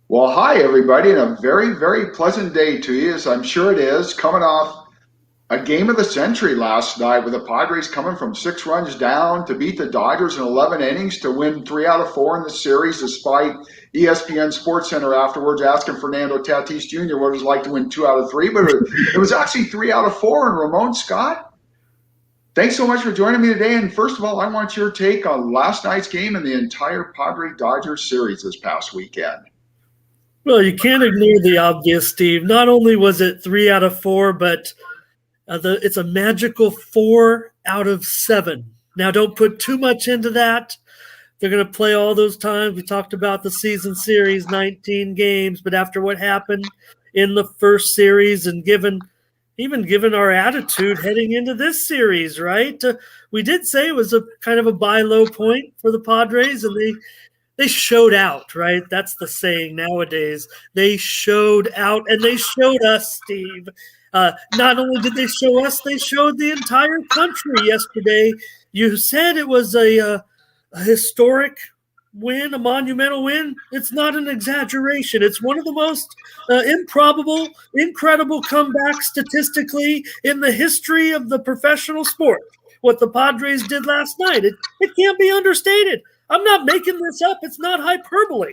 Well, hi, everybody, and a very, very pleasant day to you, as I'm sure it is, coming off a game of the century last night with the Padres coming from 6 runs down to beat the Dodgers in 11 innings to win 3 out of 4 in the series, despite ESPN SportsCenter afterwards asking Fernando Tatis Jr. what it was like to win 2 out of 3. But it was actually 3 out of 4. And Ramon Scott, thanks so much for joining me today. And first of all, I want your take on last night's game and the entire Padre Dodgers series this past weekend. Well, you can't ignore the obvious, Steve. Not only was it 3 out of 4, but it's a magical 4 out of 7. Now, don't put too much into that. They're going to play all those times. We talked about the season series, 19 games, but after what happened in the first series and given our attitude heading into this series, right? We did say it was a kind of a buy low point for the Padres, and they showed out, right? That's the saying nowadays. They showed out, and they showed us, Steve. Not only did they show us, they showed the entire country yesterday. You said it was a historic win, a monumental win. It's not an exaggeration. It's one of the most improbable, incredible comebacks statistically in the history of the professional sport. What the Padres did last night, it can't be understated. I'm not making this up. It's not hyperbole.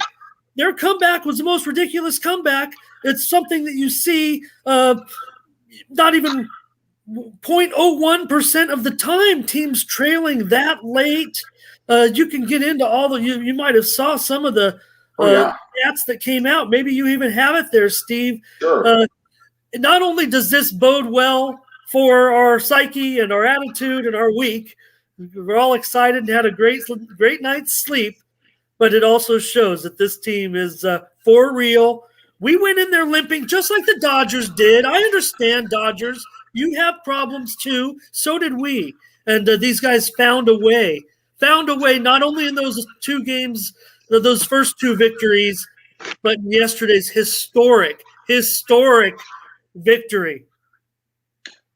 Their comeback was the most ridiculous comeback. It's something that you see not even 0.01% of the time, teams trailing that late. You can get into all the – you might have saw some of the stats that came out. Maybe you even have it there, Steve. Sure. Not only does this bode well for our psyche and our attitude and our week – we're all excited and had a great night's sleep, but it also shows that this team is for real. We went in there limping just like the Dodgers did. I understand, Dodgers. You have problems too. So did we. And these guys found a way not only in those 2 games, those first 2 victories, but in yesterday's historic victory.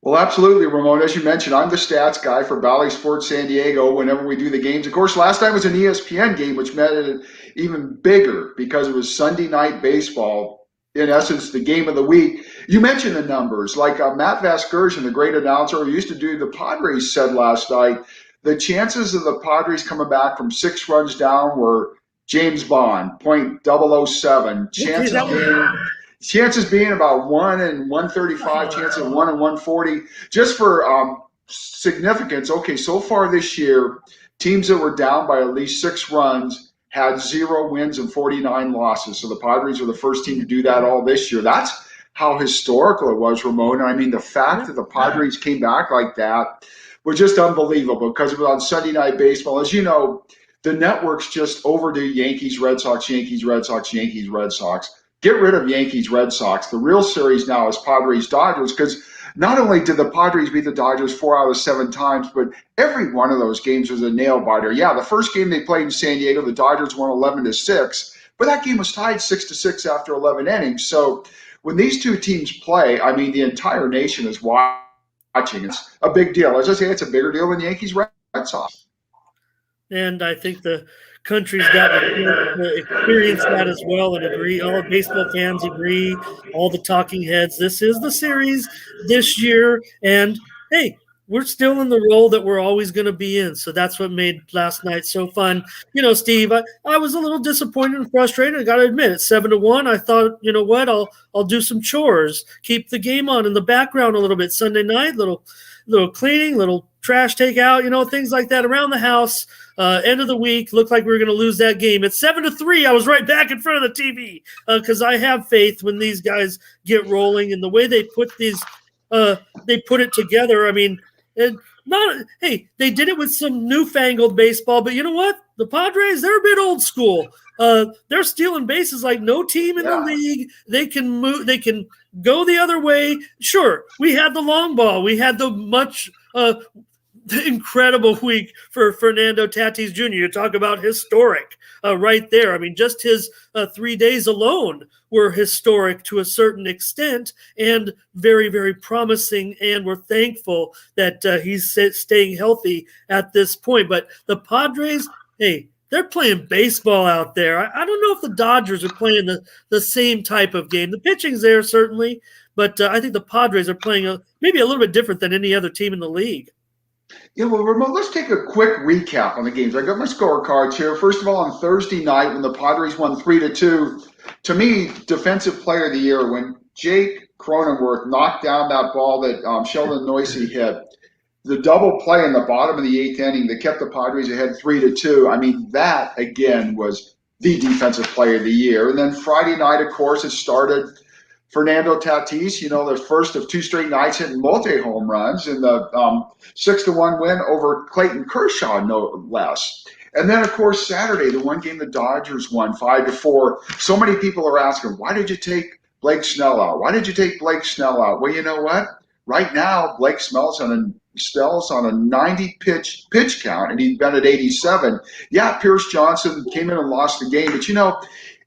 Well, absolutely, Ramon. As you mentioned, I'm the stats guy for Bally Sports San Diego whenever we do the games. Of course, last night was an ESPN game, which made it even bigger because it was Sunday night baseball, in essence, the game of the week. You mentioned the numbers. Like Matt Vasgersian, the great announcer who used to do the Padres, said last night, the chances of the Padres coming back from 6 runs down were James Bond, .007. Chances being about 1 in 135, chances of 1 in 140. Just for significance, okay, so far this year, teams that were down by at least 6 runs had 0 wins and 49 losses. So the Padres were the first team to do that all this year. That's how historical it was, Ramon. I mean, the fact that the Padres came back like that was just unbelievable because it was on Sunday Night Baseball. As you know, the networks just overdo Yankees, Red Sox, Yankees, Red Sox, Yankees, Red Sox. Get rid of Yankees, Red Sox. The real series now is Padres, Dodgers, because not only did the Padres beat the Dodgers 4 out of 7 times, but every one of those games was a nail biter. Yeah, the first game they played in San Diego, the Dodgers won 11-6, but that game was tied 6-6 after 11 innings. So when these two teams play, I mean, the entire nation is watching. It's a big deal. As I say, it's a bigger deal than Yankees, Red Sox. And I think the country's got to experience that as well and agree. All baseball fans agree, all the talking heads. This is the series this year. And, hey, we're still in the role that we're always going to be in. So that's what made last night so fun. You know, Steve, I was a little disappointed and frustrated. I got to admit, it's 7-1. I thought, you know what, I'll do some chores, keep the game on in the background a little bit. Sunday night, little cleaning, little trash takeout, you know, things like that around the house. End of the week, looked like we were going to lose that game. At 7-3, I was right back in front of the TV because I have faith when these guys get rolling and the way they put it together. I mean, they did it with some newfangled baseball, but you know what? The Padres, they're a bit old school. They're stealing bases like no team in the league. They can move. They can go the other way. Sure, we had the long ball. We had the much incredible week for Fernando Tatis Jr. You talk about historic right there. I mean, just his 3 days alone were historic to a certain extent and very, very promising. And we're thankful that he's staying healthy at this point. But the Padres, hey, they're playing baseball out there. I don't know if the Dodgers are playing the same type of game. The pitching's there, certainly, but I think the Padres are playing maybe a little bit different than any other team in the league. Yeah, well, Ramon, let's take a quick recap on the games. I got my scorecards here. First of all, on Thursday night when the Padres won 3-2, to me, Defensive Player of the Year, when Jake Cronenworth knocked down that ball that Sheldon Noyce hit, the double play in the bottom of the eighth inning that kept the Padres ahead 3-2. I mean, that again was the Defensive Player of the Year. And then Friday night, of course, it started Fernando Tatis, the first of two straight nights hitting multi-home runs in the 6-1 win over Clayton Kershaw, no less. And then, of course, Saturday, the one game the Dodgers won 5-4. So many people are asking, why did you take Blake Snell out? Why did you take Blake Snell out? Well, you know what? Right now, Blake Snell's on a 90 pitch count, and he's been at 87. Yeah, Pierce Johnson came in and lost the game, but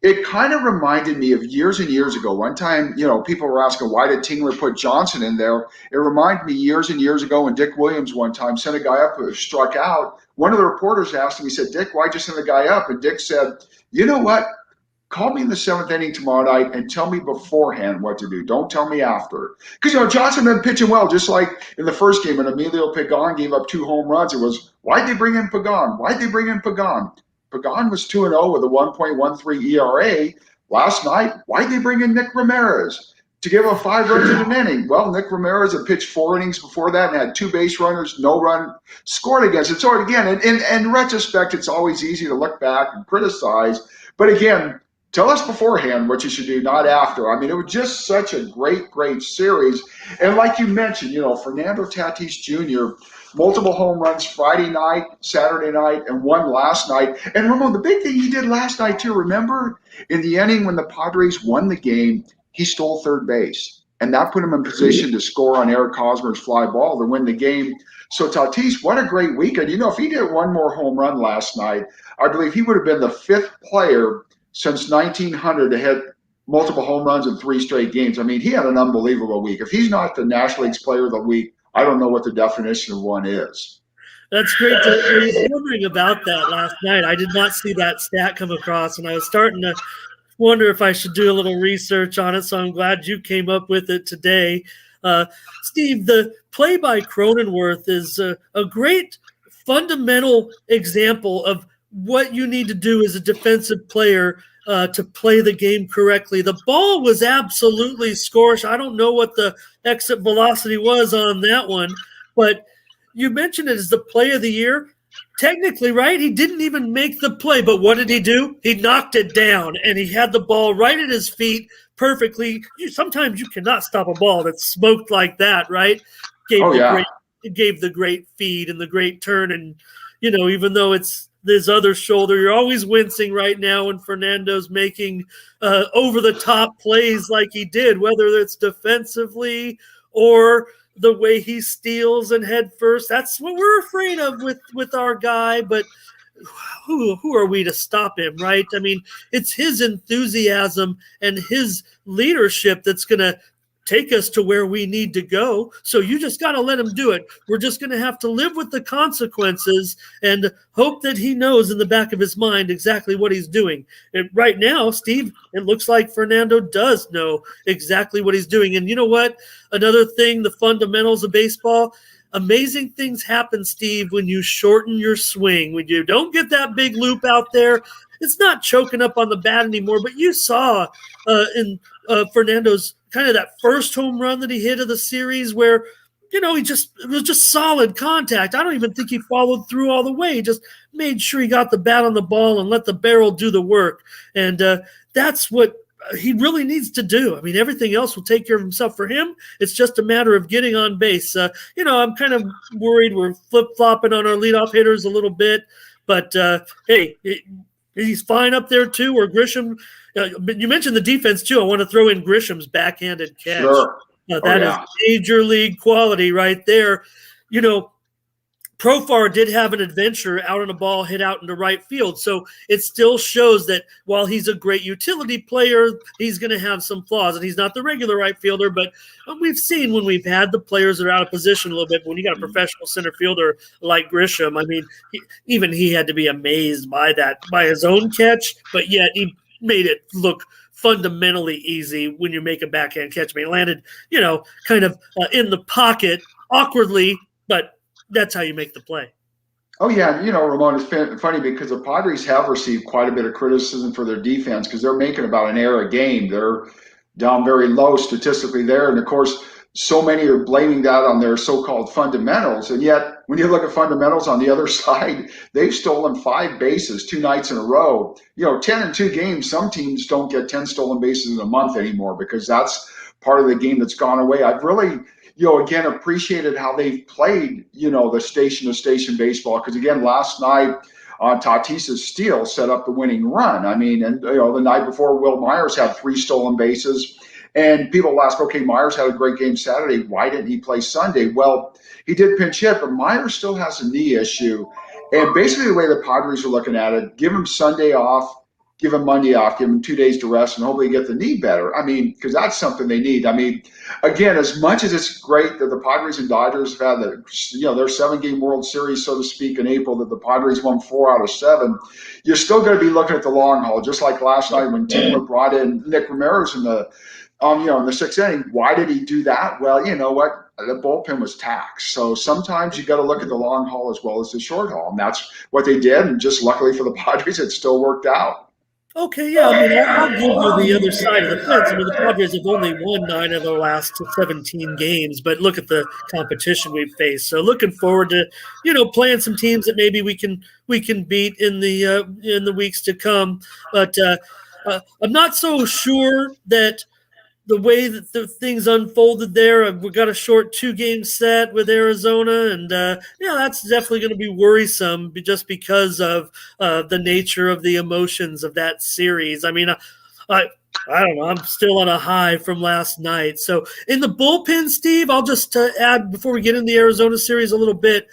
it kind of reminded me of years and years ago. One time, people were asking, why did Tingler put Johnson in there? It reminded me years and years ago when Dick Williams one time sent a guy up who struck out. One of the reporters asked him, he said, Dick, why'd you send the guy up? And Dick said, you know what? Call me in the seventh inning tomorrow night and tell me beforehand what to do. Don't tell me after. Because, Johnson been pitching well, just like in the first game when Emilio Pagan gave up 2 home runs. It was, why'd they bring in Pagan? Why'd they bring in Pagan? Pagan was 2-0 with a 1.13 ERA. Last night, why'd they bring in Nick Ramirez to give up 5 runs in an inning? Well, Nick Ramirez had pitched 4 innings before that and had 2 base runners, no run scored against it. So again, in retrospect, it's always easy to look back and criticize. But again, tell us beforehand what you should do, not after. I mean, it was just such a great, great series. And like you mentioned, Fernando Tatis Jr., multiple home runs Friday night, Saturday night, and one last night. And Ramon, the big thing he did last night too, remember? In the inning when the Padres won the game, he stole third base. And that put him in position to score on Eric Hosmer's fly ball to win the game. So Tatis, what a great weekend. If he did one more home run last night, I believe he would have been the 5th player since 1900 to hit multiple home runs in 3 straight games. I mean, he had an unbelievable week. If he's not the National League's Player of the Week, I don't know what the definition of one is. That's great. I was wondering about that last night. I did not see that stat come across, and I was starting to wonder if I should do a little research on it, so I'm glad you came up with it today. Steve, the play by Cronenworth is a great fundamental example of what you need to do as a defensive player to play the game correctly. The ball was absolutely scorched. I don't know what the exit velocity was on that one, but you mentioned it as the play of the year. Technically, right? He didn't even make the play, but what did he do? He knocked it down, and he had the ball right at his feet perfectly. Sometimes you cannot stop a ball that's smoked like that, right? Gave the great feed and the great turn, and even though it's his other shoulder, you're always wincing right now when Fernando's making over-the-top plays like he did, whether it's defensively or the way he steals and head first. That's what we're afraid of with our guy, but who are we to stop him, right? I mean, it's his enthusiasm and his leadership that's going to take us to where we need to go. So you just got to let him do it. We're just going to have to live with the consequences and hope that he knows in the back of his mind exactly what he's doing. And right now, Steve, it looks like Fernando does know exactly what he's doing. And you know what? Another thing, the fundamentals of baseball, amazing things happen, Steve, when you shorten your swing. When you don't get that big loop out there, it's not choking up on the bat anymore. But you saw in Fernando's kind of that first home run that he hit of the series where, it was just solid contact. I don't even think he followed through all the way. He just made sure he got the bat on the ball and let the barrel do the work. And that's what he really needs to do. I mean, everything else will take care of himself. For him, it's just a matter of getting on base. I'm kind of worried we're flip-flopping on our leadoff hitters a little bit. But, hey, he's fine up there too, or Grisham. You mentioned the defense too. I want to throw in Grisham's backhanded catch. Sure. That is major league quality right there. Profar did have an adventure out on a ball hit out into right field. So it still shows that while he's a great utility player, he's going to have some flaws. And he's not the regular right fielder, but we've seen when we've had the players that are out of position a little bit, when you got a professional center fielder like Grisham, I mean, even he had to be amazed by that, by his own catch, but yet he made it look fundamentally easy when you make a backhand catch. I mean, it landed, kind of in the pocket awkwardly, but that's how you make the play. Oh, yeah. Ramon, it's funny because the Padres have received quite a bit of criticism for their defense because they're making about an error a game. They're down very low statistically there. And, of course, so many are blaming that on their so-called fundamentals. And yet, when you look at fundamentals on the other side, they've stolen 5 bases 2 nights in a row. 10 in 2 games, some teams don't get 10 stolen bases in a month anymore because that's part of the game that's gone away. I've really – again, appreciated how they've played, the station-to-station baseball. Because, again, last night, Tatis's steal set up the winning run. I mean, and, the night before, Will Myers had 3 stolen bases. And people ask, okay, Myers had a great game Saturday. Why didn't he play Sunday? Well, he did pinch hit, but Myers still has a knee issue. And basically the way the Padres are looking at it, give him Sunday off, give him Monday off, give him 2 days to rest, and hopefully get the knee better. I mean, because that's something they need. I mean, again, as much as it's great that the Padres and Dodgers have had their 7-game World Series, so to speak, in April, that the Padres won 4 out of 7, you're still going to be looking at the long haul. Just like last night when Tingler brought in Nick Ramirez in the in the 6th inning. Why did he do that? Well, you know what? The bullpen was taxed. So sometimes you got to look at the long haul as well as the short haul, and that's what they did. And just luckily for the Padres, it still worked out. Okay, yeah, I mean, I'll give you the other side of the fence. I mean, the Padres have only won 9 of their last 17 games, but look at the competition we've faced. So looking forward to, playing some teams that maybe we can beat in the weeks to come. But I'm not so sure that the way that the things unfolded there, we've got a short 2-game set with Arizona, and that's definitely going to be worrisome just because of the nature of the emotions of that series. I mean, I don't know. I'm still on a high from last night. So in the bullpen, Steve, I'll just add before we get in the Arizona series a little bit.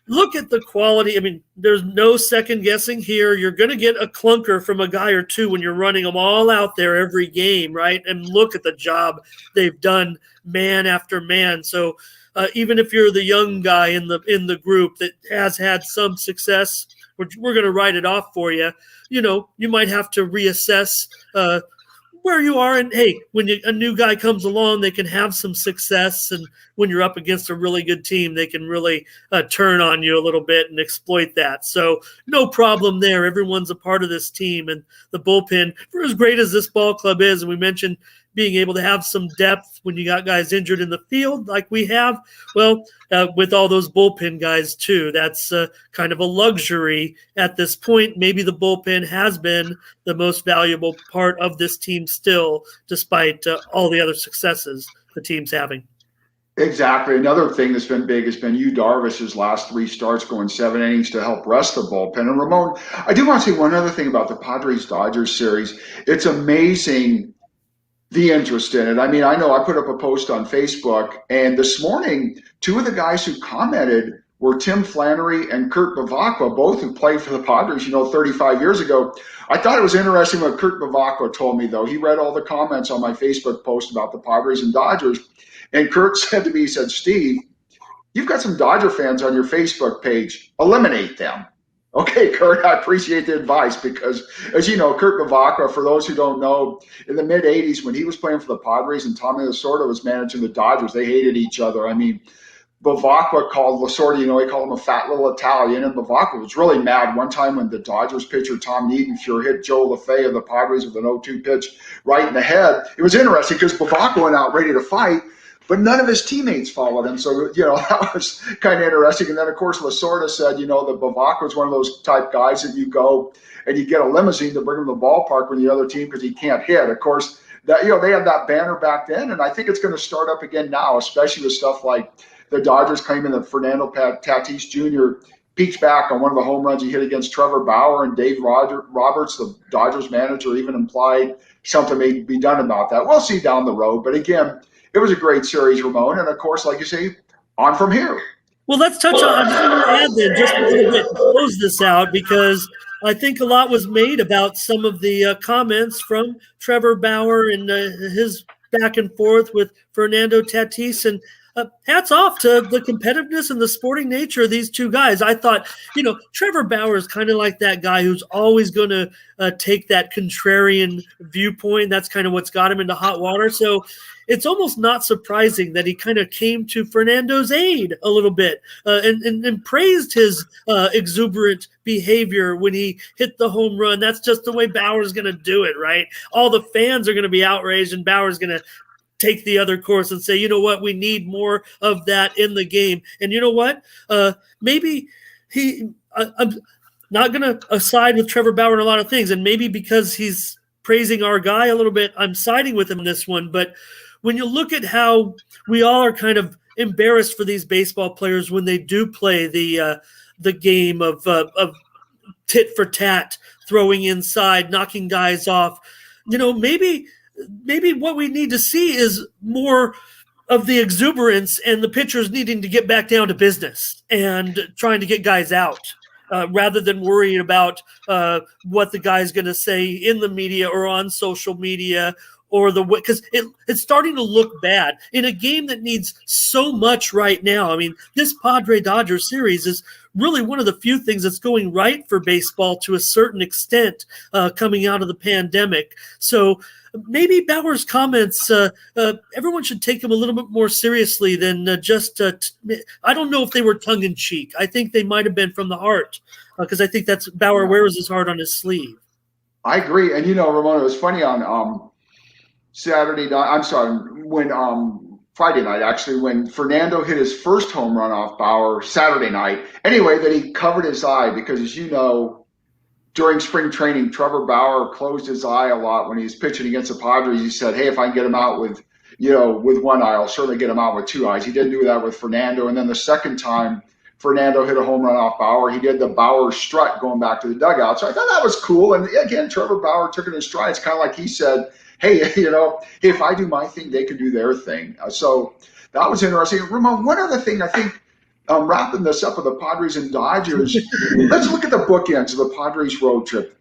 Look at the quality. I mean, there's no second guessing here. You're going to get a clunker from a guy or two when you're running them all out there every game, right? And look at the job they've done man after man. So even if you're the young guy in the group that has had some success, we're going to write it off for you. You might have to reassess where you are. And hey, when a new guy comes along, they can have some success. And when you're up against a really good team, they can really turn on you a little bit and exploit that. So no problem there. Everyone's a part of this team. And the bullpen, for as great as this ball club is, and we mentioned being able to have some depth when you got guys injured in the field like we have, well, with all those bullpen guys too, that's kind of a luxury at this point. Maybe the bullpen has been the most valuable part of this team still, despite all the other successes the team's having. Exactly. Another thing that's been big has been Yu Darvish's last 3 starts going 7 innings to help rest the bullpen. And Ramon, I do want to say one other thing about the Padres-Dodgers series. It's amazing the interest in it. I mean, I know I put up a post on Facebook, and this morning, 2 of the guys who commented were Tim Flannery and Kurt Bavacqua, both who played for the Padres, 35 years ago. I thought it was interesting what Kurt Bavacqua told me, though. He read all the comments on my Facebook post about the Padres and Dodgers, and Kurt said to me, he said, "Steve, you've got some Dodger fans on your Facebook page. Eliminate them." Okay, Kurt, I appreciate the advice because, as you know, Kurt Bavacqua, for those who don't know, in the mid-'80s when he was playing for the Padres and Tommy Lasorda was managing the Dodgers, they hated each other. I mean, Bavacqua called Lasorda, he called him a fat little Italian, and Bavacqua was really mad one time when the Dodgers pitcher Tom Niedenfuhr hit Joe LaFay of the Padres with an 0-2 pitch right in the head. It was interesting because Bavacqua went out ready to fight, but none of his teammates followed him. So, that was kind of interesting. And then, of course, Lasorda said, that Bavacqua was one of those type guys that you go and you get a limousine to bring him to the ballpark when the other team because he can't hit. Of course, that they had that banner back then, and I think it's going to start up again now, especially with stuff like the Dodgers claiming that Fernando Tatis Jr. peeked back on one of the home runs he hit against Trevor Bauer, and Dave Roberts, the Dodgers manager, even implied something may be done about that. We'll see down the road. But again, it was a great series, Ramon. And, of course, like you say, on from here. Well, let's touch on. I just want to add then just a little bit to close this out because I think a lot was made about some of the comments from Trevor Bauer and his back and forth with Fernando Tatis. And hats off to the competitiveness and the sporting nature of these two guys. I thought, Trevor Bauer is kind of like that guy who's always going to take that contrarian viewpoint. That's kind of what's got him into hot water. So it's almost not surprising that he kind of came to Fernando's aid a little bit and praised his exuberant behavior when he hit the home run. That's just the way Bauer's going to do it, right? All the fans are going to be outraged, and Bauer's going to take the other course and say, you know what, we need more of that in the game. And you know what? Maybe I'm not going to side with Trevor Bauer in a lot of things, and maybe because he's praising our guy a little bit, I'm siding with him in this one. But when you look at how we all are kind of embarrassed for these baseball players when they do play the game of tit for tat, throwing inside, knocking guys off, maybe what we need to see is more of the exuberance and the pitchers needing to get back down to business and trying to get guys out rather than worrying about what the guy's going to say in the media or on social media, or because it's starting to look bad in a game that needs so much right now. I mean, this Padre-Dodgers series is really one of the few things that's going right for baseball to a certain extent coming out of the pandemic. So maybe Bauer's comments, everyone should take them a little bit more seriously than I don't know if they were tongue-in-cheek. I think they might have been from the heart because I think that's Bauer wears his heart on his sleeve. I agree. And, Ramona, it was funny on Friday night, actually, when Fernando hit his first home run off Bauer Saturday night. Anyway, that he covered his eye because, as you know, during spring training, Trevor Bauer closed his eye a lot when he was pitching against the Padres. He said, hey, if I can get him out with one eye, I'll certainly get him out with two eyes. He didn't do that with Fernando. And then the second time Fernando hit a home run off Bauer, he did the Bauer strut going back to the dugout. So I thought that was cool. And again, Trevor Bauer took it in stride. It's kind of like he said, hey, if I do my thing, they can do their thing. So that was interesting. Ramon, one other thing I think, wrapping this up with the Padres and Dodgers, let's look at the bookends of the Padres road trip.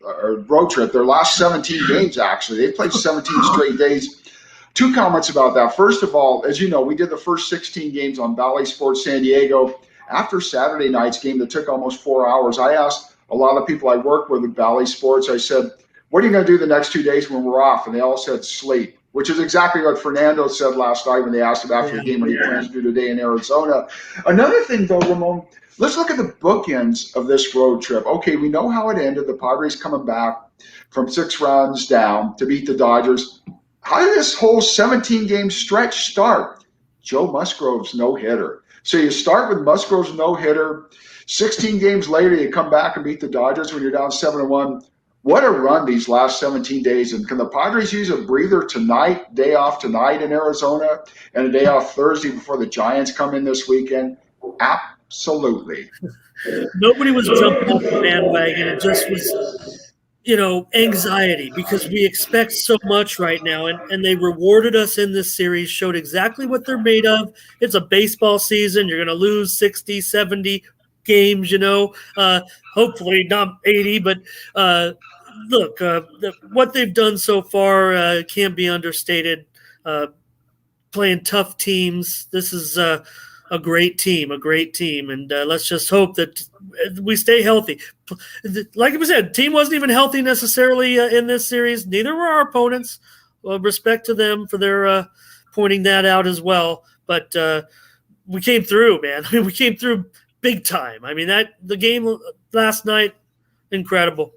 Their last 17 games, actually. They played 17 straight days. Two comments about that. First of all, as you know, we did the first 16 games on Bally Sports San Diego. After Saturday night's game that took almost 4 hours, I asked a lot of people I work with at Bally Sports, I said, what are you going to do the next 2 days when we're off? And they all said sleep, which is exactly what Fernando said last night when they asked him after the game what he plans to do today in Arizona. Another thing, though, Ramon, let's look at the bookends of this road trip. Okay, we know how it ended. The Padres coming back from 6 runs down to beat the Dodgers. How did this whole 17-game stretch start? Joe Musgrove's no-hitter. So you start with Musgrove's no-hitter. 16 games later, you come back and beat the Dodgers when you're down 7-1. What a run these last 17 days. And can the Padres use a breather tonight, day off tonight in Arizona, and a day off Thursday before the Giants come in this weekend? Absolutely. Nobody was jumping off the bandwagon. It just was, anxiety because we expect so much right now. And they rewarded us in this series, showed exactly what they're made of. It's a baseball season. You're going to lose 60, 70 games, hopefully not 80, but look, what they've done so far can't be understated. Playing tough teams. This is a great team, and let's just hope that we stay healthy. Like we said, team wasn't even healthy necessarily in this series. Neither were our opponents. Respect to them for their pointing that out as well. But we came through, man. I mean, we came through big time. I mean, the game last night, incredible.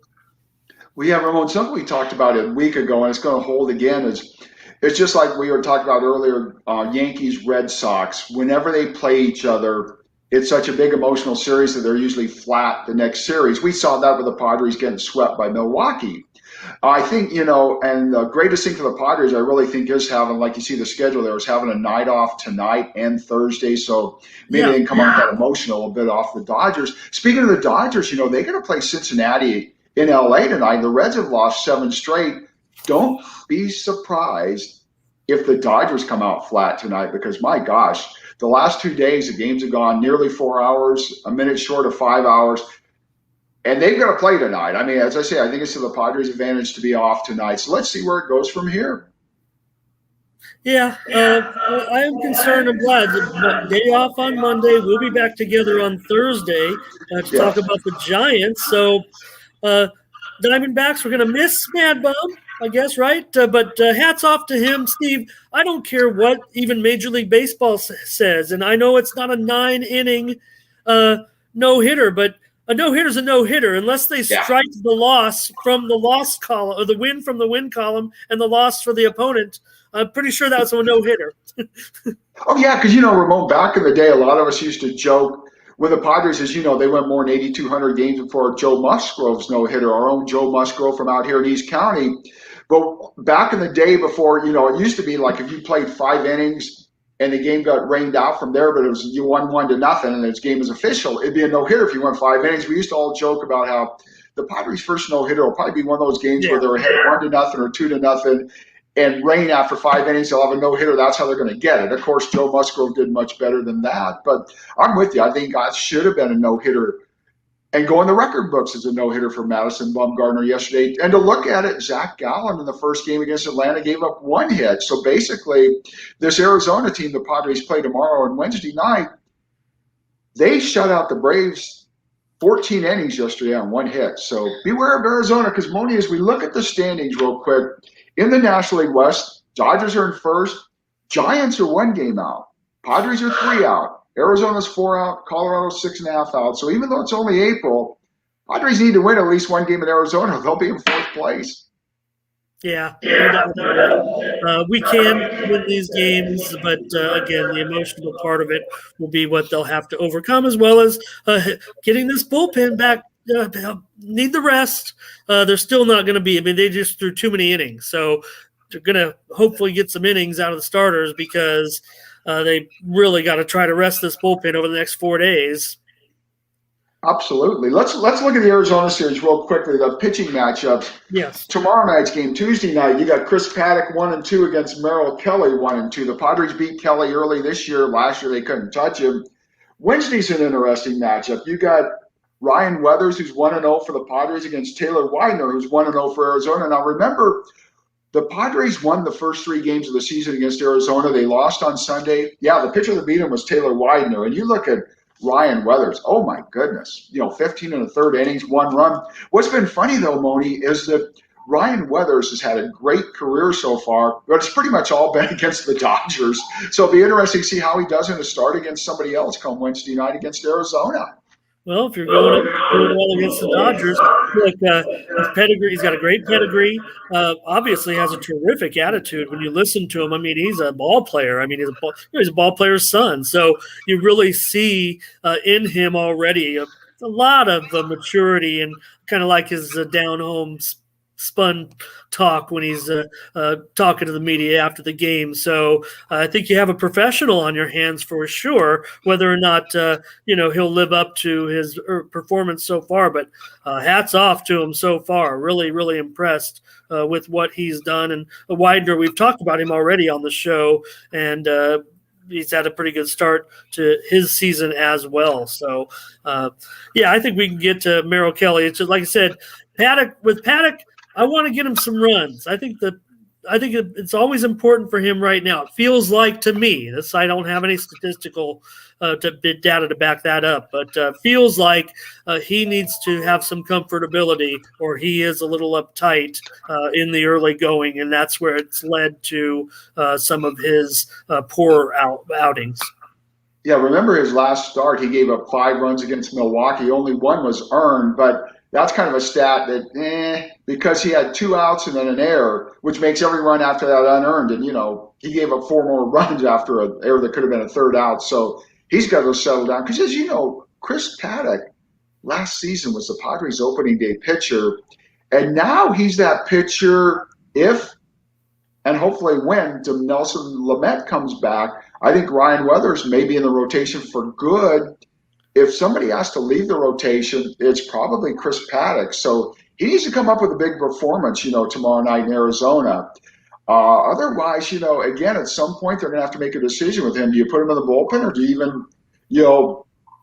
Well, yeah, Ramon, something we talked about a week ago, and it's going to hold again, is it's just like we were talking about earlier, Yankees, Red Sox. Whenever they play each other, it's such a big emotional series that they're usually flat the next series. We saw that with the Padres getting swept by Milwaukee. I think, and the greatest thing for the Padres, I really think, is having, like you see the schedule there, is having a night off tonight and Thursday. So maybe they can come out that emotional a bit off the Dodgers. Speaking of the Dodgers, they're going to play Cincinnati in LA tonight. The Reds have lost 7 straight. Don't be surprised if the Dodgers come out flat tonight because, my gosh, the last 2 days, the games have gone nearly 4 hours, a minute short of 5 hours. And they've got to play tonight. I mean, as I say, I think it's to the Padres' advantage to be off tonight. So let's see where it goes from here. Yeah, I am concerned. I'm glad the day off on Monday. We'll be back together on Thursday to talk about the Giants. So, Diamondbacks, we're going to miss Mad Bum, I guess, right? But hats off to him, Steve. I don't care what even Major League Baseball says, and I know it's not a 9-inning no-hitter, but a no-hitter's a no-hitter unless they strike the loss from the loss column or the win from the win column and the loss for the opponent. I'm pretty sure that's a no-hitter. Oh, yeah, because, Ramon, back in the day, a lot of us used to joke when the Padres, as you know, they went more than 8,200 games before Joe Musgrove's no-hitter, our own Joe Musgrove from out here in East County. But back in the day before, it used to be like if you played 5 innings and the game got rained out from there, but it was you won 1-0 and this game was official, it'd be a no-hitter if you went 5 innings. We used to all joke about how the Padres' first no-hitter will probably be one of those games where they're ahead 1-0 or 2-0. And rain after 5 innings, they'll have a no-hitter. That's how they're going to get it. Of course, Joe Musgrove did much better than that. But I'm with you. I think that should have been a no-hitter and go in the record books as a no-hitter for Madison Bumgarner yesterday. And to look at it, Zach Gallen in the first game against Atlanta gave up 1 hit. So basically, this Arizona team the Padres play tomorrow and Wednesday night, they shut out the Braves 14 innings yesterday on 1 hit. So beware of Arizona because, Moni, as we look at the standings real quick, in the National League West, Dodgers are in first. Giants are 1 game out. Padres are 3 out. Arizona's 4 out. Colorado's 6.5 out. So even though it's only April, Padres need to win at least 1 game in Arizona. They'll be in 4th place. Yeah, we can win these games, but again, the emotional part of it will be what they'll have to overcome, as well as getting this bullpen back. Need the rest. They're still not going to be. I mean, they just threw too many innings, so they're going to hopefully get some innings out of the starters because they really got to try to rest this bullpen over the next 4 days. Absolutely. Let's look at the Arizona series real quickly. The pitching matchups. Yes. Tomorrow night's game, Tuesday night, you got Chris Paddock 1-2 against Merrill Kelly 1-2. The Padres beat Kelly early this year. Last year they couldn't touch him. Wednesday's an interesting matchup. You got Ryan Weathers, who's 1-0 for the Padres, against Taylor Widener, who's 1-0 for Arizona. Now, remember, the Padres won the first 3 games of the season against Arizona. They lost on Sunday. Yeah, the pitcher that beat them was Taylor Widener. And you look at Ryan Weathers. Oh, my goodness. 15 1/3 innings, 1 run. What's been funny, though, Moni, is that Ryan Weathers has had a great career so far, but it's pretty much all been against the Dodgers. So it'll be interesting to see how he does in a start against somebody else come Wednesday night against Arizona. Well, if you're going well against the Dodgers, his pedigree, he's got a great pedigree. Obviously, has a terrific attitude. When you listen to him, I mean, he's a ball player. I mean, he's a ball player's son. So you really see in him already a lot of maturity and kind of like his down home spun talk when he's talking to the media after the game. So I think you have a professional on your hands for sure, whether or not, he'll live up to his performance so far, but hats off to him so far. Really, really impressed with what he's done. And Widener, we've talked about him already on the show, and he's had a pretty good start to his season as well. So, I think we can get to Merrill Kelly. It's just, like I said, Paddock, I want to get him some runs. I think it's always important for him right now. It feels like to me, I don't have any statistical data to back that up, but feels like he needs to have some comfortability, or he is a little uptight in the early going, and that's where it's led to some of his poor outings. Yeah, remember his last start, he gave up 5 runs against Milwaukee. Only 1 was earned, but that's kind of a stat that, because he had 2 outs and then an error, which makes every run after that unearned. And, he gave up 4 more runs after an error that could have been a 3rd out. So he's got to settle down. Because, as you know, Chris Paddock last season was the Padres' opening day pitcher. And now he's that pitcher if and hopefully when Nelson Lamet comes back. I think Ryan Weathers may be in the rotation for good. If somebody has to leave the rotation, it's probably Chris Paddock. So he needs to come up with a big performance, tomorrow night in Arizona. Otherwise, again, at some point they're going to have to make a decision with him. Do you put him in the bullpen, or do you even,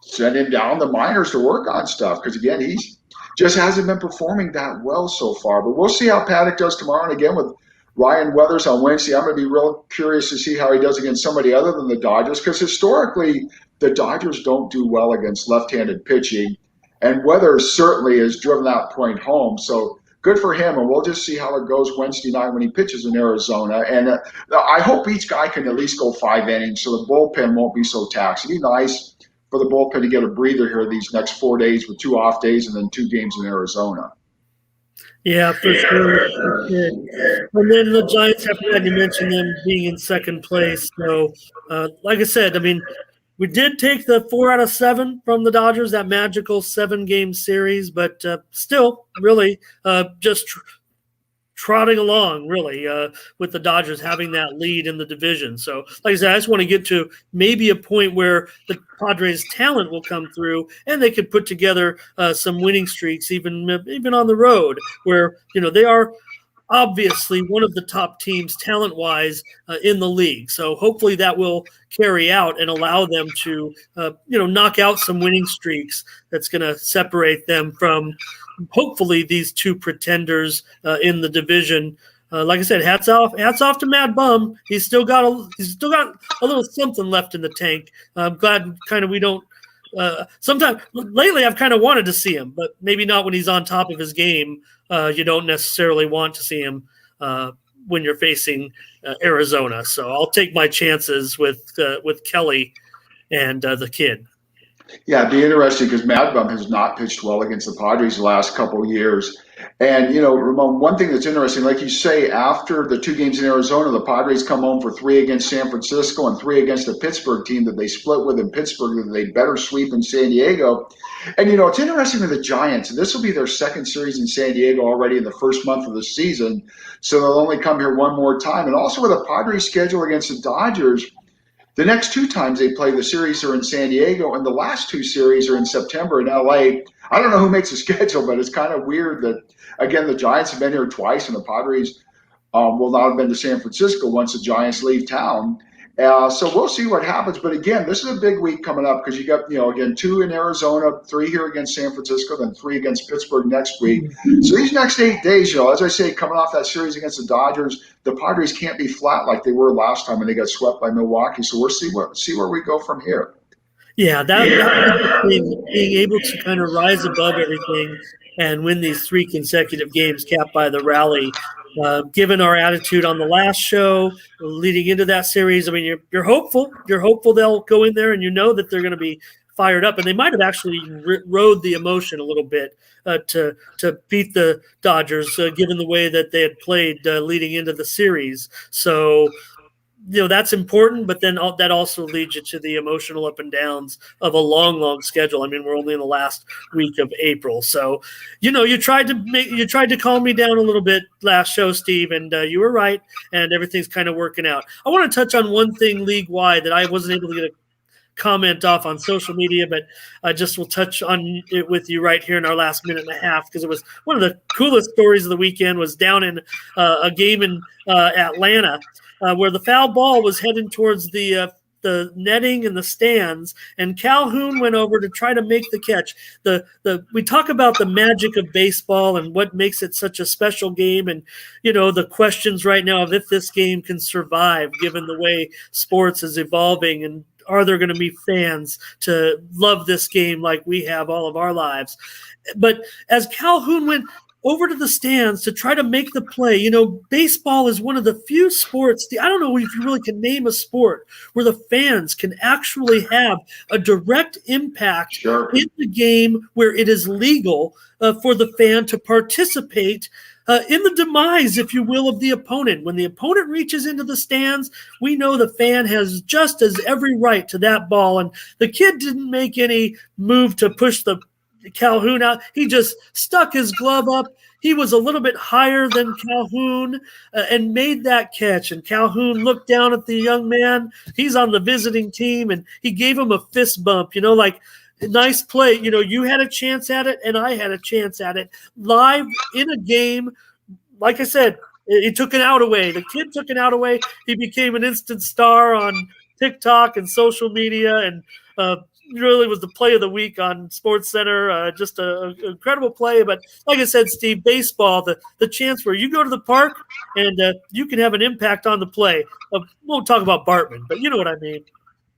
send him down the minors to work on stuff? Because again, he's just hasn't been performing that well so far. But we'll see how Paddock does tomorrow. And again, with Ryan Weathers on Wednesday, I'm going to be real curious to see how he does against somebody other than the Dodgers, because historically the Dodgers don't do well against left-handed pitching, and Weathers certainly has driven that point home. So good for him, and we'll just see how it goes Wednesday night when he pitches in Arizona. And I hope each guy can at least go 5 innings so the bullpen won't be so taxed. It'd be nice for the bullpen to get a breather here these next 4 days with 2 off days and then 2 games in Arizona. Yeah, for sure. And then the Giants, after that, you mentioned them being in second place. So, like I said, I mean, we did take the 4 out of 7 from the Dodgers, that magical 7-game series, but still really just trotting along, really, with the Dodgers having that lead in the division. So, like I said, I just want to get to maybe a point where the Padres' talent will come through and they could put together some winning streaks, even on the road, where, they are obviously one of the top teams talent-wise in the league. So hopefully that will carry out and allow them to, knock out some winning streaks that's going to separate them from hopefully these 2 pretenders in the division. Like I said, hats off to Mad Bum. He's still got a little something left in the tank. I'm glad we don't. Sometimes lately I've kind of wanted to see him, but maybe not when he's on top of his game. You don't necessarily want to see him when you're facing Arizona. So I'll take my chances with Kelly and the kid. Yeah, it'd be interesting because Mad Bum has not pitched well against the Padres the last couple of years. And, Ramon, one thing that's interesting, like you say, after the 2 games in Arizona, the Padres come home for 3 against San Francisco and 3 against the Pittsburgh team that they split with in Pittsburgh that they better sweep in San Diego. And, it's interesting with the Giants. This will be their 2nd series in San Diego already in the first month of the season. So they'll only come here one more time. And also with a Padres schedule against the Dodgers, the next 2 times they play the series are in San Diego, and the last 2 series are in September in LA. I don't know who makes the schedule, but it's kind of weird that, again, the Giants have been here twice, and the Padres will not have been to San Francisco once the Giants leave town. So we'll see what happens. But again, this is a big week coming up because you got, again, 2 in Arizona, 3 here against San Francisco, then 3 against Pittsburgh next week. So these next 8 days, as I say, coming off that series against the Dodgers, the Padres can't be flat like they were last time when they got swept by Milwaukee. So we'll see where we go from here. Yeah, that being able to kind of rise above everything and win these 3 consecutive games capped by the rally. Given our attitude on the last show, leading into that series, I mean, you're hopeful. You're hopeful they'll go in there, and that they're going to be fired up, and they might have actually rode the emotion a little bit to beat the Dodgers, given the way that they had played leading into the series. So, that's important, but then that also leads you to the emotional up and downs of a long schedule. I mean, we're only in the last week of April. So, you tried to calm me down a little bit last show, Steve, and you were right, and everything's kind of working out. I want to touch on one thing league-wide that I wasn't able to get a comment off on social media, but I just will touch on it with you right here in our last minute and a half, because it was one of the coolest stories of the weekend. Was down in a game in Atlanta where the foul ball was heading towards the netting in the stands, and Calhoun went over to try to make the catch. We talk about the magic of baseball and what makes it such a special game, and the questions right now of if this game can survive given the way sports is evolving, and are there going to be fans to love this game like we have all of our lives. But as Calhoun went over to the stands to try to make the play, baseball is one of the few sports, I don't know if you really can name a sport where the fans can actually have a direct impact in the game where it is legal for the fan to participate in the demise, if you will, of the opponent. When the opponent reaches into the stands, we know the fan has just as every right to that ball. And the kid didn't make any move to push the Calhoun out. He just stuck his glove up. He was a little bit higher than Calhoun and made that catch. And Calhoun looked down at the young man. He's on the visiting team, and he gave him a fist bump, like, nice play. You had a chance at it, and I had a chance at it live in a game. Like I said, he took an out away. The kid took an out away. He became an instant star on TikTok and social media, and really was the play of the week on SportsCenter. Just an incredible play. But like I said, Steve, baseball, the chance where you go to the park and you can have an impact on the play. Won't talk about Bartman, but you know what I mean.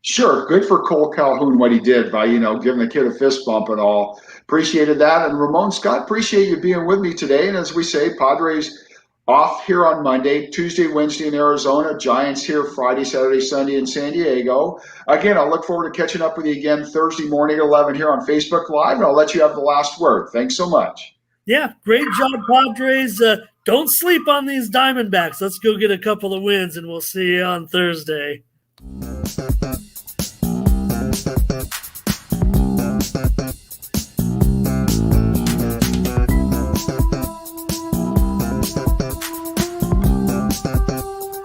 Sure, good for Cole Calhoun what he did by, giving the kid a fist bump and all. Appreciated that. And Ramon Scott, appreciate you being with me today. And as we say, Padres off here on Monday, Tuesday, Wednesday in Arizona, Giants here Friday, Saturday, Sunday in San Diego. Again, I'll look forward to catching up with you again Thursday morning at 11 here on Facebook Live, and I'll let you have the last word. Thanks so much. Yeah, great job, Padres. Don't sleep on these Diamondbacks. Let's go get a couple of wins, and we'll see you on Thursday.